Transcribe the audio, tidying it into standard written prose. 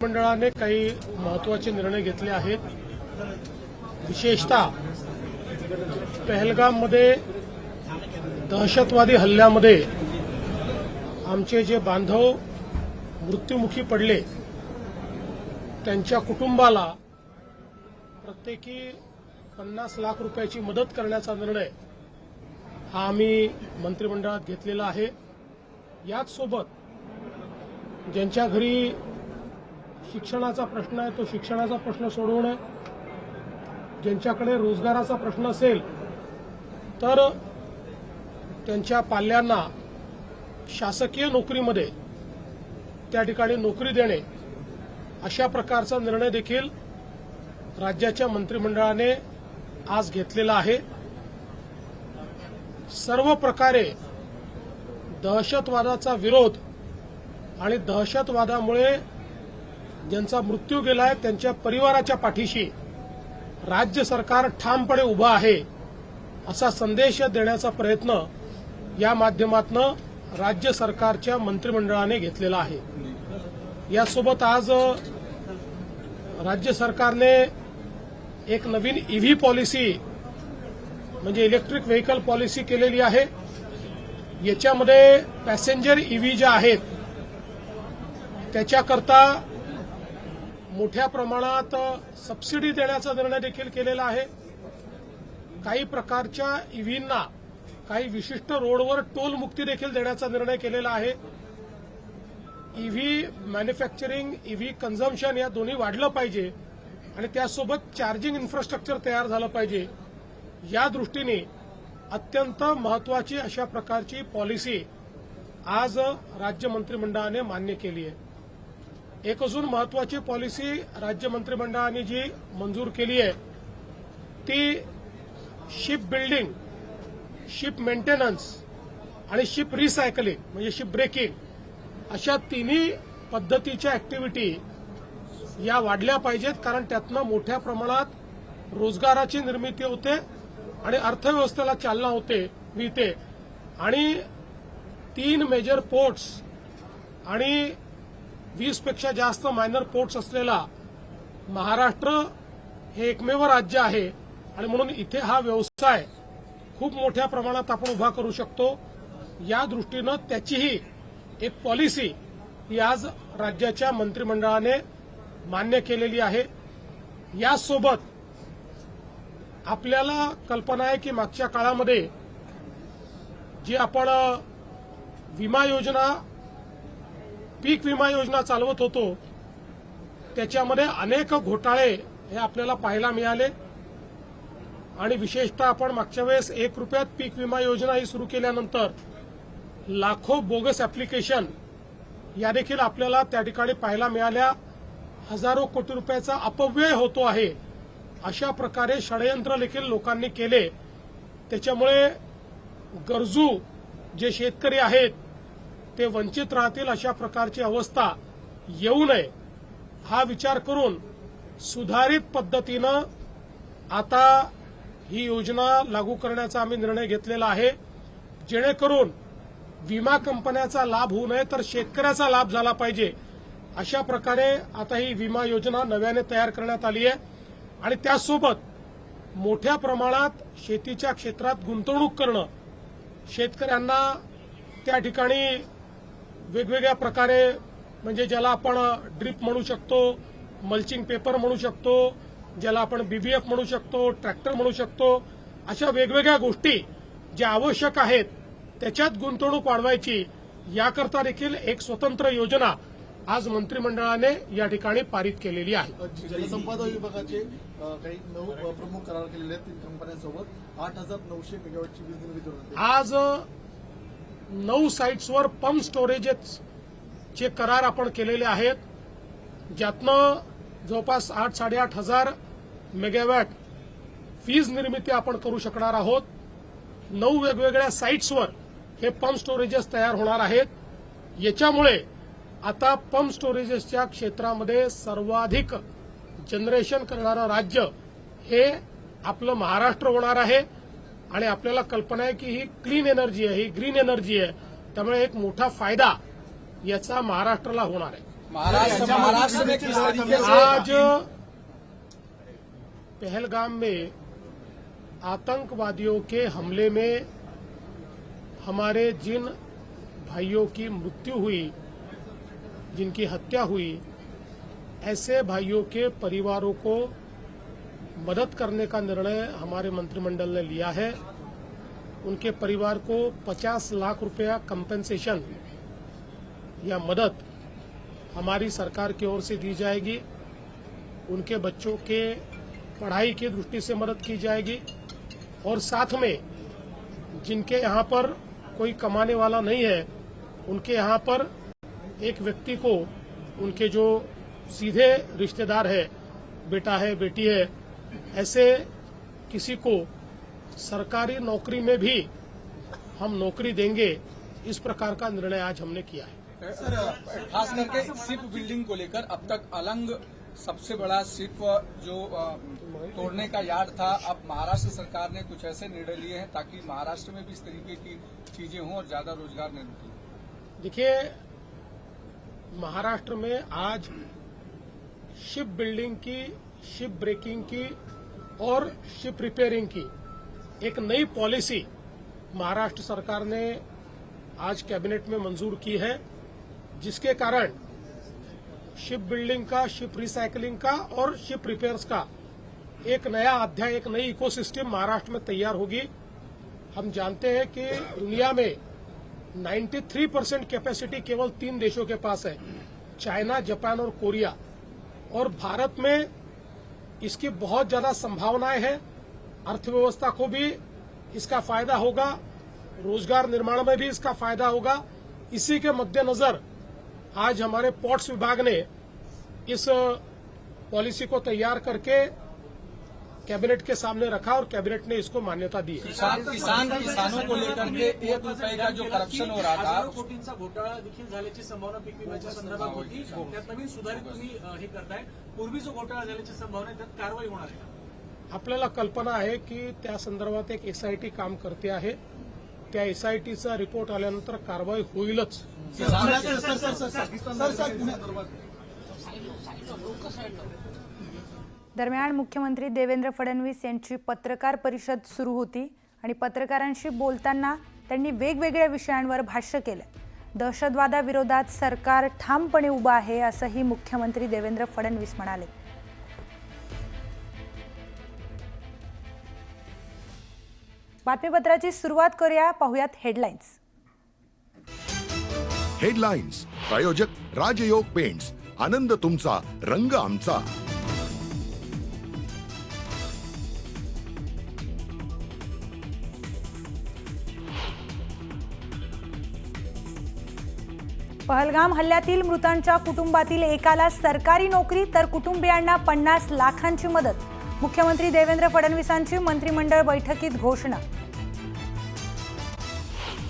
मंडळाने काही महत्त्वाचे निर्णय घेतले आहेत। विशेषतः पहलगाममध्ये दहशतवादी हल्ल्यामध्ये आमचे जे बांधव मृत्युमुखी पडले त्यांच्या कुटुंबाला प्रत्येकी 50 लाख रुपयाची मदत करण्याचा निर्णय हा आम्ही मंत्रिमंडळात घेतलेला आहे। याच सोबत ज्यांच्या घरी शिक्षणाचा प्रश्न आहे तो शिक्षणाचा प्रश्न सोडवणे, ज्यांच्याकडे रोजगाराचा प्रश्न असेल तर त्यांच्या पाल्यांना शासकीय नोकरीमध्ये त्या ठिकाणी नोकरी देणे, अशा प्रकारचा निर्णय देखील राज्याच्या मंत्रिमंडळाने आज घेतलेला आहे। सर्व प्रकारे दहशतवादाचा विरोध आणि दहशतवादामुळे ज्यांचा मृत्यू गेलाय त्यांच्या परिवाराच्या पाठीशी राज्य सरकार ठामपणे उभं आहे, असा संदेश देण्याचा प्रयत्न या माध्यमातून राज्य सरकारच्या मंत्रिमंडळाने घेतलेला आहे। यासोबत आज राज्य सरकारने एक नवीन ईव्ही पॉलिसी म्हणजे इलेक्ट्रिक व्हेकल पॉलिसी केलेली आहे। याच्यामध्ये पॅसेंजर ईव्ही ज्या आहेत त्याच्याकरता मोठ्या प्रमाणात सबसिडी देण्याचा निर्णय देखील केलेला आहे। काही प्रकारच्या ईव्हींना काही विशिष्ट रोडवर टोल मुक्ती देखील देण्याचा निर्णय केलेला आहे। ईव्ही मॅन्युफॅक्चरिंग, ईव्ही कन्झम्पशन या दोन्ही वाढलं पाहिजे आणि त्यासोबत चार्जिंग इन्फ्रास्ट्रक्चर तयार झालं पाहिजे। या दृष्टीने अत्यंत महत्वाची अशा प्रकारची पॉलिसी आज राज्य मंत्रिमंडळाने मान्य केली आहे। एक अजून महत्वाची पॉलिसी राज्य मंत्रिमंडळाने जी मंजूर केली आहे ती शिप बिल्डिंग, शिप मेंटेनन्स आणि शिप रिसायकलिंग म्हणजे शिप ब्रेकिंग अशा तिन्ही पद्धतीच्या ऍक्टिव्हिटी या वाढल्या पाहिजेत, कारण त्यातनं मोठ्या प्रमाणात रोजगाराची निर्मिती होते आणि अर्थव्यवस्थेला चालना मिळते। आणि 3 मेजर पोर्ट्स आणि 20 पेक्षा जास्त मायनर पोर्ट्स असलेला महाराष्ट्र हे एकमेव राज्य आहे आणि म्हणून इथे हा व्यवसाय खूप मोठ्या प्रमाणात आपण उभा करू शकतो। या दृष्टीनं त्याचीही एक पॉलिसी ही आज राज्याच्या मंत्रिमंडळाने मान्य केलेली आहे। यासोबत आपल्याला कल्पना आहे की मागच्या काळामध्ये जी आपण विमा योजना, पीक विमा योजना चालवत होतो त्याच्यामध्ये अनेक घोटाळे हे आपल्याला पाहायला मिळाले आणि विशेषतः आपण मागच्या वेळेस 1 रुपयात पीक विमा योजना ही सुरू केल्यानंतर लाखो बोगस ऍप्लिकेशन या देखील आपल्याला त्या ठिकाणी पाहायला मिळाल्या। हजारो कोटी रुपयाचा अपव्यय होतो आहे, अशा प्रकारे षडयंत्र देखील लोकांनी केले। त्याच्यामुळे गरजू जे शेतकरी आहेत ते वंचित राहतील अशा प्रकारची अवस्था येऊ नये हा विचार करून सुधारित पद्धतीनं आता ही योजना लागू करण्याचा आम्ही निर्णय घेतलेला आहे, जेणेकरून विमा कंपन्याचा लाभ होऊ नये तर शेतकऱ्याचा लाभ झाला पाहिजे। अशा प्रकारे आता ही विमा योजना नव्याने तयार करण्यात आली आहे आणि त्यासोबत मोठ्या प्रमाणात शेतीच्या क्षेत्रात गुंतवणूक करणं, शेतकऱ्यांना त्या ठिकाणी वेगवेगळ्या प्रकारे म्हणजे ज्याला आपण ड्रिप म्हणू शकतो, मल्चिंग पेपर म्हणू शकतो, ज्याला आपण बीबीएफ म्हणू शकतो, ट्रॅक्टर म्हणू शकतो, अशा वेगवेगळ्या गोष्टी ज्या आवश्यक आहेत त्याच्यात गुंतवणूक वाढवायची, याकरता देखील एक स्वतंत्र योजना आज मंत्रिमंडळाने या ठिकाणी पारित केलेली आहे। जलसंपदा विभागाचे काही 9 प्रमुख करार केलेले आहेत 3 कंपन्यांसोबत 8,900 मेगावॅटची वीज निर्मिती होते। आज 9 साइट्सवर पंप स्टोरेजचे करार आपण केलेले आहेत, ज्यातनं जवळपास 8-8.5 हजार मेगावॅट वीज निर्मिती आपण करू शकणार आहोत। 9 वेगवेगळ्या साइट्सवर हे पंप स्टोरेजेस तयार होणार आहेत। याच्यामुळे आता पंप स्टोरेजेसच्या क्षेत्रामध्ये सर्वाधिक जनरेशन करणारं राज्य हे आपलं महाराष्ट्र होणार आहे आणि आपल्याला कल्पना आहे की ही क्लीन एनर्जी आहे, ही ग्रीन एनर्जी आहे, त्यामुळे एक मोठा फायदा याचा महाराष्ट्राला होणार आहे। महाराष्ट्र में किस तरीके से आज पहलगाम में आतंकवादियों के हमले में हमारे जिन भाइयों की मृत्यु हुई, जिनकी हत्या हुई, ऐसे भाइयों के परिवारों को मदद करने का निर्णय हमारे मंत्रिमंडल ने लिया है। उनके परिवार को 50 लाख रुपया कंपेंसेशन या मदद हमारी सरकार की ओर से दी जाएगी। उनके बच्चों के पढ़ाई की दृष्टि से मदद की जाएगी और साथ में जिनके यहाँ पर कोई कमाने वाला नहीं है, उनके यहाँ पर एक व्यक्ति को उनके जो सीधे रिश्तेदार है, बेटा है, बेटी है, ऐसे किसी को सरकारी नौकरी में भी हम नौकरी देंगे। इस प्रकार का निर्णय आज हमने किया है। खास करके शिप बिल्डिंग को लेकर अब तक अलंग सबसे बड़ा शिप जो तोड़ने का यार्ड था, अब महाराष्ट्र सरकार ने कुछ ऐसे निर्णय लिए हैं ताकि महाराष्ट्र में भी इस तरीके की चीजें हों और ज्यादा रोजगार निर्मित हो। देखिए, महाराष्ट्र में आज शिप बिल्डिंग की, शिप ब्रेकिंग की और शिप रिपेयरिंग की एक नई पॉलिसी महाराष्ट्र सरकार ने आज कैबिनेट में मंजूर की है, जिसके कारण शिप बिल्डिंग का, शिप रिसाइकलिंग का और शिप रिपेयर्स का एक नया अध्याय, एक नई इकोसिस्टम महाराष्ट्र में तैयार होगी। हम जानते हैं कि दुनिया में 93% कैपेसिटी केवल 3 देशों के पास है, चाइना, जापान और कोरिया, और भारत में इसकी बहुत ज्यादा संभावनाएं हैं। अर्थव्यवस्था को भी इसका फायदा होगा, रोजगार निर्माण में भी इसका फायदा होगा। इसी के मद्देनजर आज हमारे पोर्ट्स विभाग ने इस पॉलिसी को तैयार करके कैबिनेट के सामने रखा और कैबिनेट ने इसको मान्यता दी है। किसानों को लेकर के ₹1 का जो करप्शन हो रहा था, कोटींचा घोटाळा देखील झाल्याची संभावना पीक विम्याच्या संदर्भात होती। त्यात नवीन सुधारित तुम्ही हे करताय। पूर्वी जो घोटाळा झाल्याची संभावना आहे, त्यात कारवाई होणार आहे का? आपल्याला कल्पना आहे की त्या संदर्भात एक एसआयटी काम करते आहे। त्या एसआयटीचा रिपोर्ट आल्यानंतर कारवाई होईलच। दरम्यान मुख्यमंत्री देवेंद्र फडणवीस यांची पत्रकार परिषद सुरू होती आणि पत्रकारांशी बोलताना त्यांनी वेगवेगळ्या विषयांवर भाष्य केलं। दहशतवादाविरोधात सरकार ठामपणे उभं आहे असंही मुख्यमंत्री देवेंद्र फडणवीस म्हणाले। बातमीपत्राची सुरुवात करूया, पाहुयात हेडलाईन्स। हेडलाईन्स प्रायोजक राजयोग पेंट्स, आनंद तुमचा, रंग आमचा। पहलगाम हल्ल्यातील मृतांच्या कुटुंबातील एकाला सरकारी नोकरी तर कुटुंबियांना 50 लाखांची मदत। मुख्यमंत्री देवेंद्र फडणवीसांची मंत्रिमंडळ बैठकीत घोषणा।